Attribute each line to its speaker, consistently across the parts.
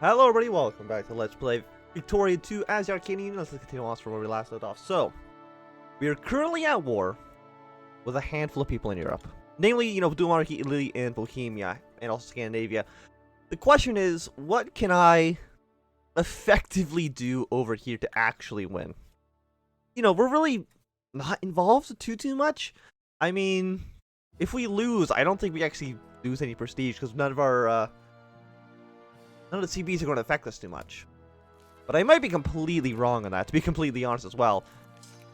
Speaker 1: Hello everybody, welcome back to Let's Play Victoria 2 as the Arcadian. Let's continue on from where we last left off. So, we are currently at war with a handful of people in Europe. Namely, monarchy, Italy, and Bohemia, and also Scandinavia. The question is, what can I effectively do over here to actually win? We're really not involved too much. I mean, if we lose, I don't think we actually lose any prestige, because none of the CBs are going to affect us too much. But I might be completely wrong on that, to be completely honest as well.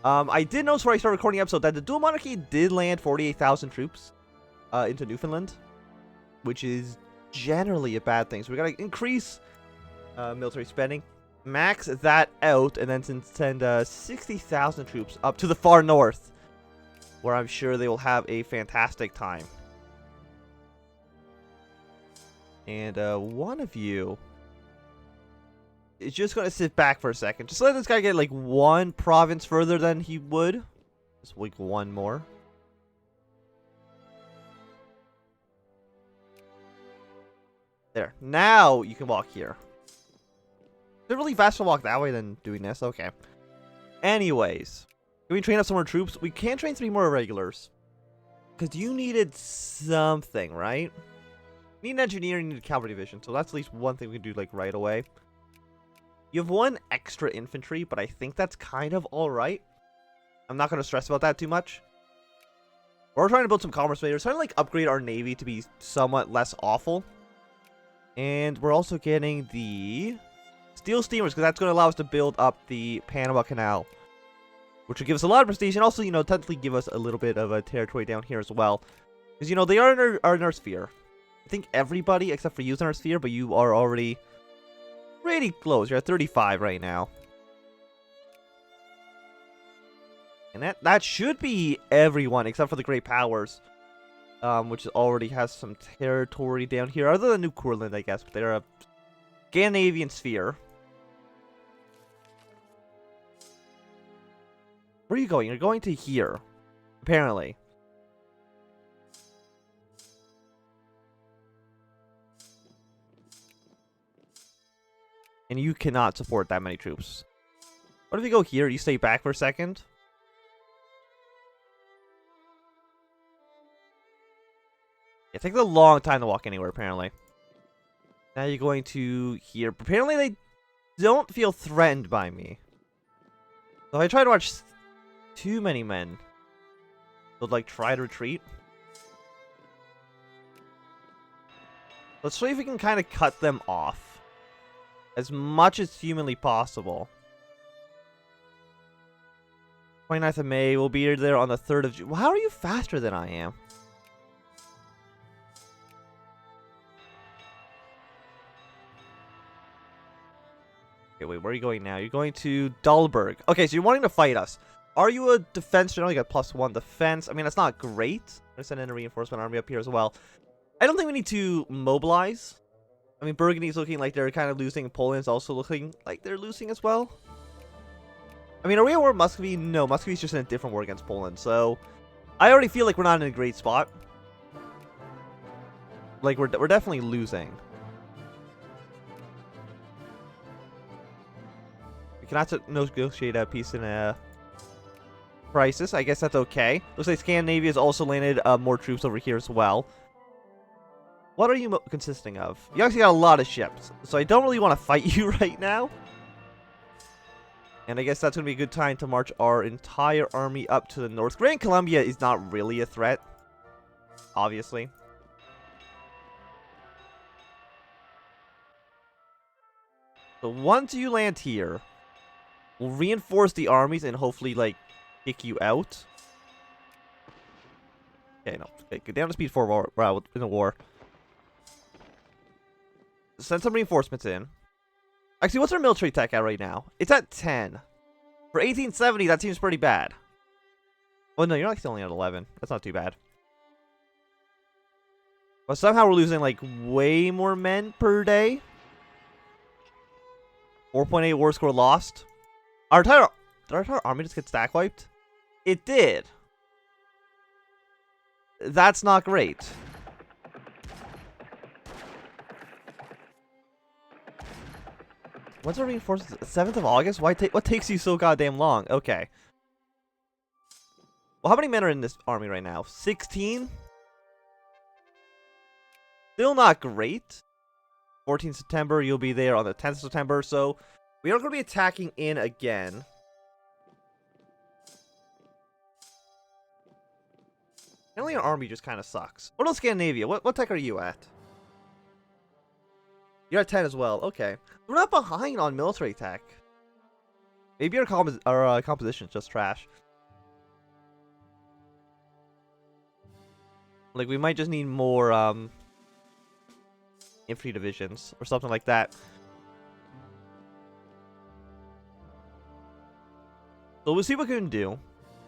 Speaker 1: I did notice before I started recording the episode that the dual monarchy did land 48,000 troops into Newfoundland, which is generally a bad thing. So we got to increase military spending, max that out, and then send 60,000 troops up to the far north, where I'm sure they will have a fantastic time. And one of you is just going to sit back for a second. Just let this guy get like one province further than he would. Just like one more. There. Now you can walk here. Is it really faster to walk that way than doing this? Okay. Anyways. Can we train up some more troops? We can train 3 more irregulars. Because you needed something, right? You need an engineer, you need a cavalry division. So that's at least one thing we can do like right away. You have 1 extra infantry, but I think that's kind of alright. I'm not going to stress about that too much. We're trying to build some commerce raiders. Trying to like upgrade our navy to be somewhat less awful. And we're also getting the steel steamers, because that's going to allow us to build up the Panama Canal, which will give us a lot of prestige, and also, technically give us a little bit of a territory down here as well. Because, they are in our sphere. I think everybody except for you is in our sphere, but you are already pretty close. You're at 35 right now. And that should be everyone except for the Great Powers, which already has some territory down here, other than New Courland, I guess, but they're a Scandinavian sphere. Where are you going? You're going to here, apparently. And you cannot support that many troops. What if you go here? You stay back for a second? It takes a long time to walk anywhere, apparently. Now you're going to here. Apparently they don't feel threatened by me. So if I try to watch too many men, they'll like try to retreat. Let's see if we can kind of cut them off as much as humanly possible. 29th of May, we'll be there on the 3rd of June. How are you faster than I am? Okay, wait, where are you going now? You're going to Dahlberg. Okay, so you're wanting to fight us. Are you a defense general? You got +1 defense. I mean, that's not great. I'm going to send in a reinforcement army up here as well. I don't think we need to mobilize. I mean, Burgundy's looking like they're kind of losing. Poland's also looking like they're losing as well. I mean, are we at war with Muscovy? No, Muscovy's just in a different war against Poland. So, I already feel like we're not in a great spot. Like, we're definitely losing. We cannot negotiate a peace in a crisis. I guess that's okay. Looks like Scandinavia has also landed more troops over here as well. What are you consisting of? You actually got a lot of ships, so I don't really want to fight you right now. And I guess that's going to be a good time to march our entire army up to the north. Gran Colombia is not really a threat, obviously. So once you land here, we'll reinforce the armies and hopefully, like, kick you out. Okay, no. Okay, go down to speed 4 while in the war. Send some reinforcements in. Actually, what's our military tech at right now? It's at 10. For 1870, that seems pretty bad. Well, no, you're actually only at 11. That's not too bad. But somehow we're losing, like, way more men per day. 4.8 war score lost. Did our entire army just get stack wiped? It did. That's not great. When's our reinforcements? 7th of August? What takes you so goddamn long? Okay. Well, how many men are in this army right now? 16? Still not great. 14th September, you'll be there on the 10th of September, so we are going to be attacking in again. Apparently our army just kind of sucks. What else, Scandinavia? What tech are you at? You're at 10 as well. Okay. We're not behind on military tech. Maybe our composition is just trash. Like, we might just need more infantry divisions or something like that. So we'll see what we can do.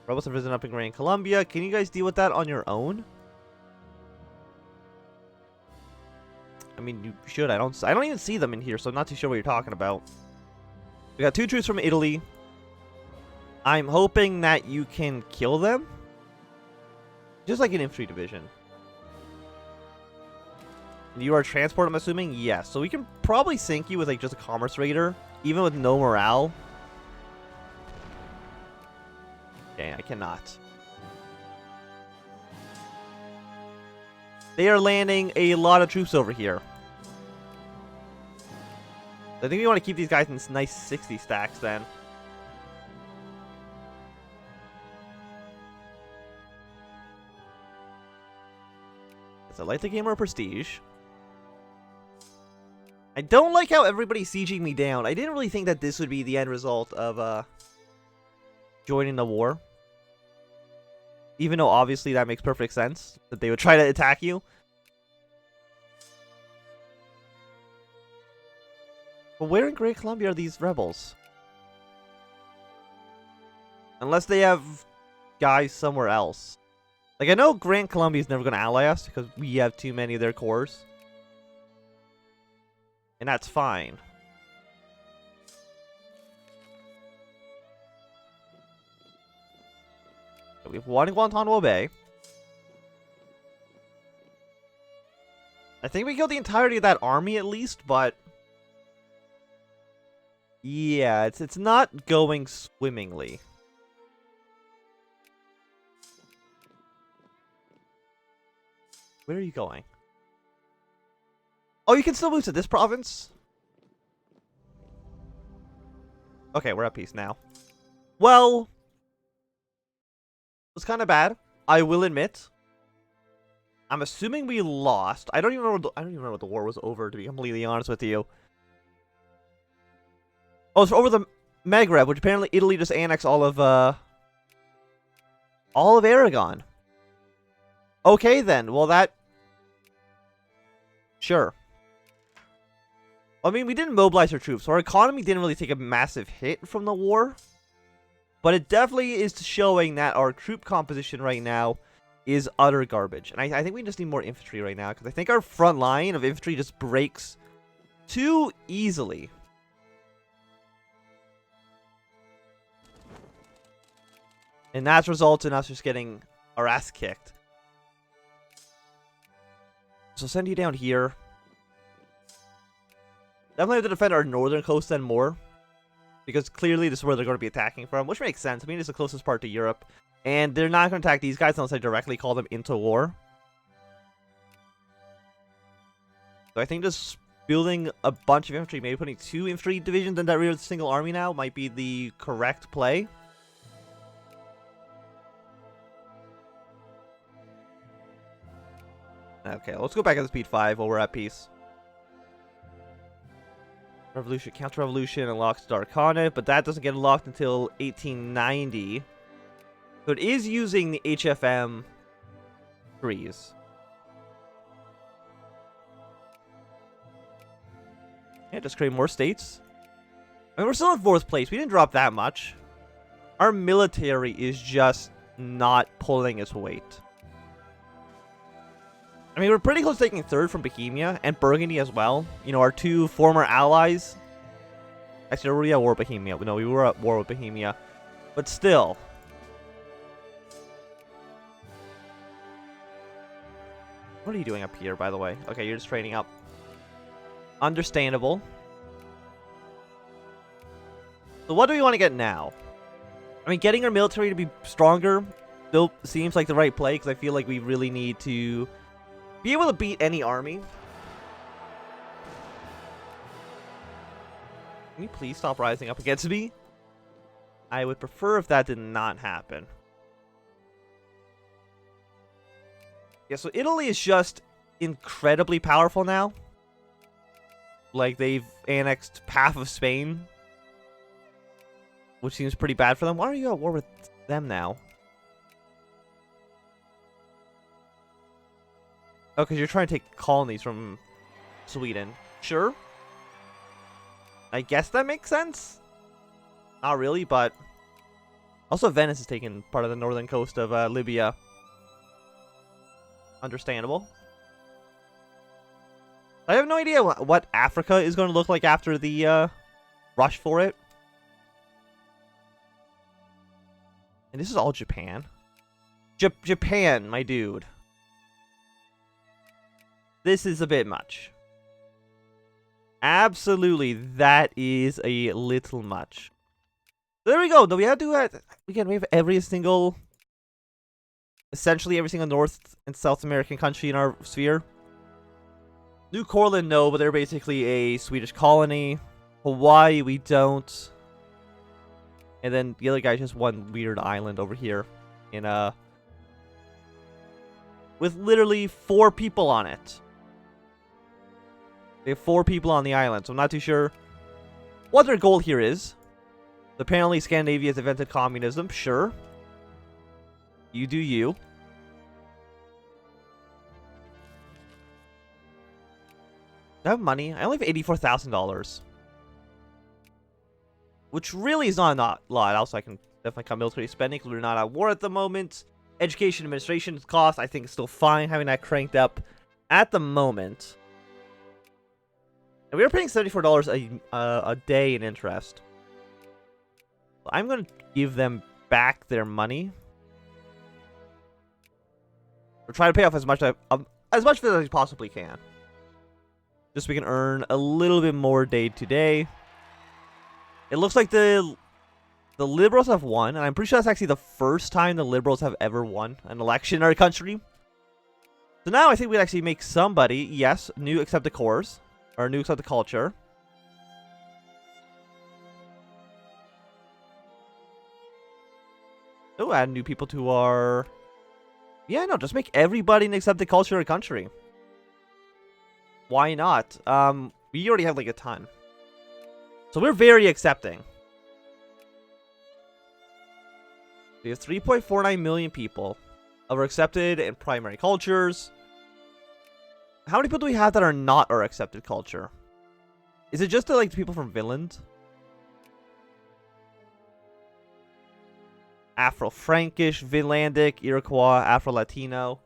Speaker 1: Rebels have risen up in Grand Columbia. Can you guys deal with that on your own? I mean, you should. I don't even see them in here, so I'm not too sure what you're talking about. We got 2 troops from Italy. I'm hoping that you can kill them. Just like an infantry division. You are transport, I'm assuming? Yes. So we can probably sink you with like just a commerce raider, even with no morale. Okay, I cannot. They are landing a lot of troops over here. I think we want to keep these guys in nice 60 stacks then. Is it like the game or prestige? I don't like how everybody's sieging me down. I didn't really think that this would be the end result of joining the war. Even though obviously that makes perfect sense that they would try to attack you. But where in Great Columbia are these rebels? Unless they have guys somewhere else. Like, I know Grand Columbia is never going to ally us because we have too many of their cores. And that's fine. So we have one in Guantanamo Bay. I think we killed the entirety of that army at least, but... yeah, it's not going swimmingly. Where are you going? Oh, you can still move to this province? Okay, we're at peace now. Well, it was kind of bad, I will admit. I'm assuming we lost. I don't even remember what the war was over, to be completely honest with you. Oh, it's over the Maghreb, which apparently Italy just annexed all of Aragon. Okay then, well that... sure. I mean, we didn't mobilize our troops, so our economy didn't really take a massive hit from the war. But it definitely is showing that our troop composition right now is utter garbage. And I think we just need more infantry right now, because I think our front line of infantry just breaks too easily. And that's results in us just getting our ass kicked. So send you down here. Definitely have to defend our northern coast then more. Because clearly this is where they're going to be attacking from, which makes sense. I mean, it's the closest part to Europe. And they're not going to attack these guys unless I directly call them into war. So I think just building a bunch of infantry, maybe putting 2 infantry divisions in that rear single army now might be the correct play. Okay, let's go back at the speed 5 while we're at peace. Revolution, counter-revolution unlocks Darkhanate, but that doesn't get unlocked until 1890. So it is using the HFM trees. Yeah, just create more states. I mean, we're still in 4th place. We didn't drop that much. Our military is just not pulling its weight. I mean, we're pretty close to taking 3rd from Bohemia and Burgundy as well. You know, our 2 former allies. Actually, we're already at war with Bohemia. No, we were at war with Bohemia. But still. What are you doing up here, by the way? Okay, you're just training up. Understandable. So what do we want to get now? I mean, getting our military to be stronger still seems like the right play, because I feel like we really need to be able to beat any army. Can you please stop rising up against me? I would prefer if that did not happen. Yeah, so Italy is just incredibly powerful now. Like, they've annexed half of Spain, which seems pretty bad for them. Why are you at war with them now? Oh, because you're trying to take colonies from Sweden. Sure. I guess that makes sense. Not really, but... Also, Venice is taking part of the northern coast of Libya. Understandable. I have no idea what Africa is going to look like after the rush for it. And this is all Japan. Japan, my dude. This is a bit much. Absolutely, that is a little much. There we go. No, we have to do it again. We have every single, essentially every single North and South American country in our sphere. New Courland, no, but they're basically a Swedish colony. Hawaii, we don't. And then the other guy just one weird island over here in with literally 4 people on it. They have 4 people on the island, so I'm not too sure what their goal here is. Apparently, Scandinavia has invented communism. Sure. You do you. I have money. I only have $84,000. Which really is not a lot. Also, I can definitely cut military spending because we're not at war at the moment. Education administration cost, I think, is still fine having that cranked up at the moment. And we are paying $74 a day in interest. So I'm going to give them back their money. Or try to pay off as much of it as I possibly can. Just so we can earn a little bit more day to day. It looks like the Liberals have won, and I'm pretty sure that's actually the first time the Liberals have ever won an election in our country. So now I think we'd actually make somebody, yes, new accept the cores, or new accept the culture. Oh, add new people to our... Yeah, no, just make everybody an accept the culture of a country. Why not? We already have like a ton. So we're very accepting. We have 3.49 million people of our accepted and primary cultures. How many people do we have that are not our accepted culture? Is it just like the people from Finland? Afro-Frankish, Finlandic, Iroquois, Afro-Latino.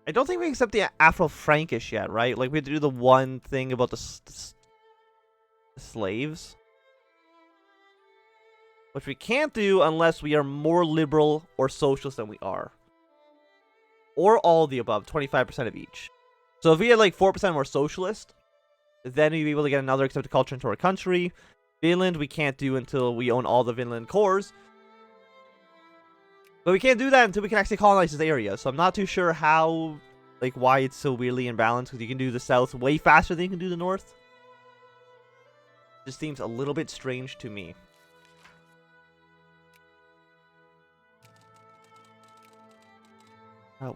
Speaker 1: I don't think we accept the Afro-Frankish yet, right? Like, we have to do the one thing about the slaves. Which we can't do unless we are more liberal or socialist than we are. Or all of the above, 25% of each. So if we had like 4% more socialist, then we'd be able to get another accepted culture into our country. Finland we can't do until we own all the Finland cores. But we can't do that until we can actually colonize this area. So I'm not too sure how, like, why it's so weirdly imbalanced. Because you can do the south way faster than you can do the north. Just seems a little bit strange to me.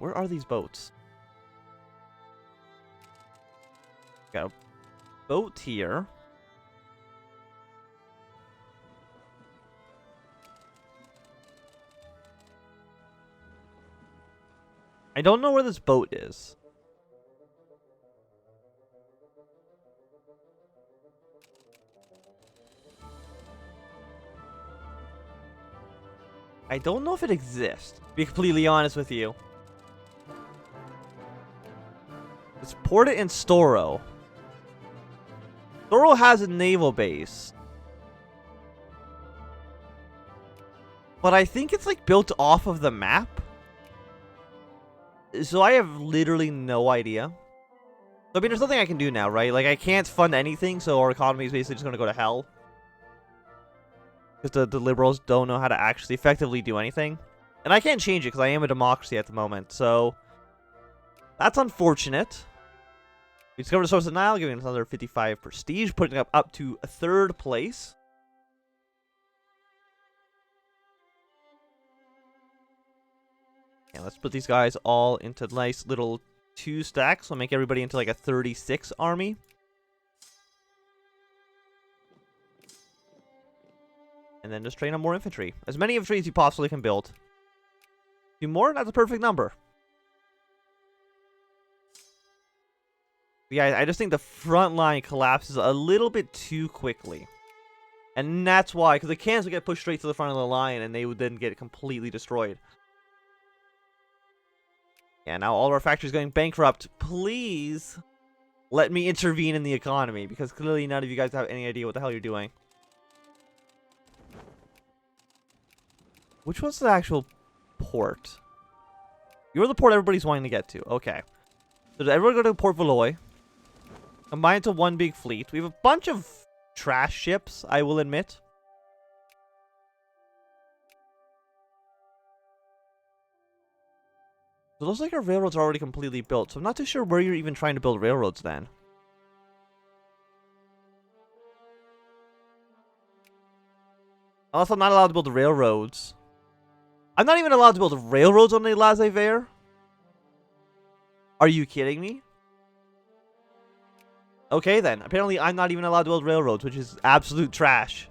Speaker 1: Where are these boats? Got a boat here. I don't know where this boat is. I don't know if it exists, to be completely honest with you. Let's port it in Storo. Storo has a naval base. But I think it's like built off of the map. So I have literally no idea. So I mean, there's nothing I can do now, right? Like, I can't fund anything, so our economy is basically just going to go to hell. Because the liberals don't know how to actually effectively do anything. And I can't change it because I am a democracy at the moment. So that's unfortunate. We discovered the source of Nile, giving us another 55 prestige, putting up to a 3rd place. And let's put these guys all into nice little 2 stacks. We'll make everybody into like a 36 army. And then just train on more infantry. As many infantry as you possibly can build. 2 more? That's a perfect number. Yeah, I just think the front line collapses a little bit too quickly. And that's why, because the cannons would get pushed straight to the front of the line, and they would then get completely destroyed. Yeah, now all of our factories going bankrupt. Please let me intervene in the economy, because clearly none of you guys have any idea what the hell you're doing. Which was the actual port? You're the port everybody's wanting to get to. Okay. So did everyone go to Port Valois? Combine into one big fleet. We have a bunch of trash ships, I will admit. So it looks like our railroads are already completely built. So I'm not too sure where you're even trying to build railroads then. Unless I'm not allowed to build railroads. I'm not even allowed to build railroads on the laissez-faire? Are you kidding me? Okay then. Apparently I'm not even allowed to build railroads, which is absolute trash.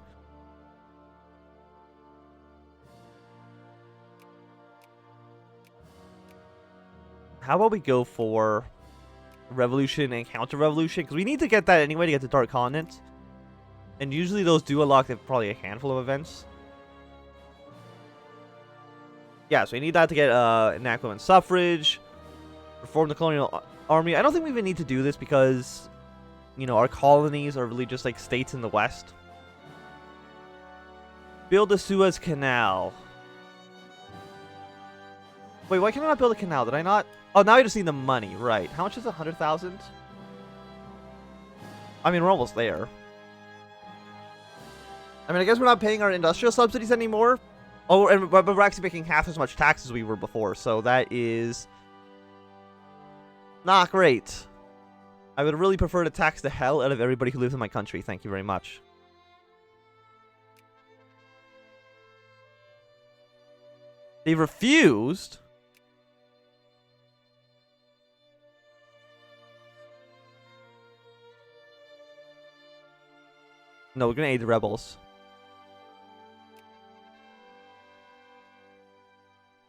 Speaker 1: How about we go for revolution and counter-revolution? Because we need to get that anyway to get to Dark Continent. And usually those do unlock probably a handful of events. Yeah, so we need that to get enact women's suffrage. Reform the colonial army. I don't think we even need to do this because, you know, our colonies are really just like states in the West. Build the Suez Canal. Wait, why can I not build a canal? Did I not? Oh, now I just need the money. Right. How much is it? 100,000? I mean, we're almost there. I mean, I guess we're not paying our industrial subsidies anymore. Oh, but we're actually making half as much tax as we were before. So that is not great. I would really prefer to tax the hell out of everybody who lives in my country. Thank you very much. They refused. No, we're gonna aid the rebels.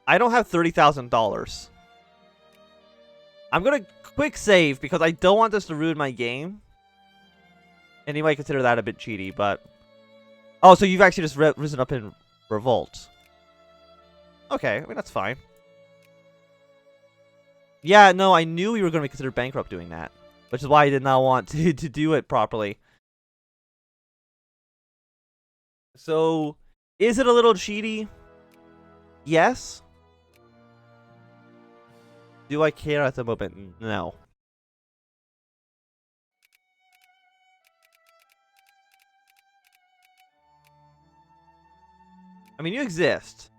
Speaker 1: I don't have $30,000. I'm gonna quick save because I don't want this to ruin my game. And you might consider that a bit cheaty, but... Oh, so you've actually just risen up in revolt. Okay, I mean, that's fine. Yeah, no, I knew we were going to be considered bankrupt doing that. Which is why I did not want to do it properly. So, is it a little cheaty? Yes. Do I care at the moment? No. I mean, you exist.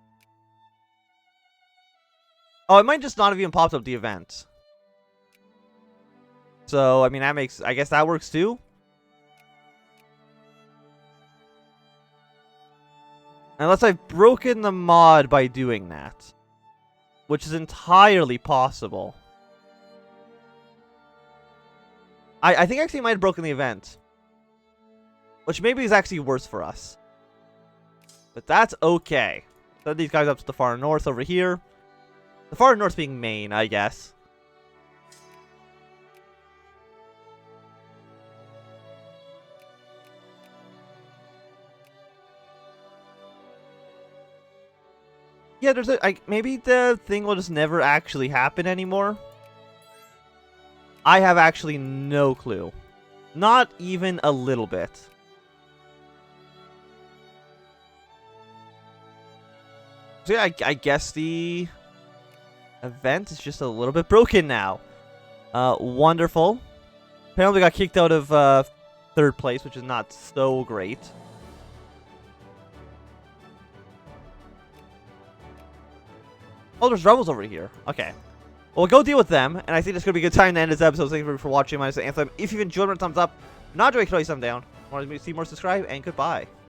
Speaker 1: Oh, it might just not have even popped up the event. So, I mean, that makes... I guess that works too. Unless I've broken the mod by doing that. Which is entirely possible. I think actually I might have broken the event. Which maybe is actually worse for us. But that's okay. Send these guys up to the far north over here. The far north being Maine, I guess. Yeah, there's a... maybe the thing will just never actually happen anymore. I have actually no clue. Not even a little bit. So yeah, I guess the event is just a little bit broken now. Wonderful. Apparently got kicked out of 3rd place, which is not so great. Oh, there's rebels over here. Okay. Well, we'll go deal with them, and I think it's going to be a good time to end this episode. Thank you for watching. My name is Anthem. If you've enjoyed it, thumbs up. Not enjoyed, throw a thumb down. Want to see more, subscribe, and goodbye.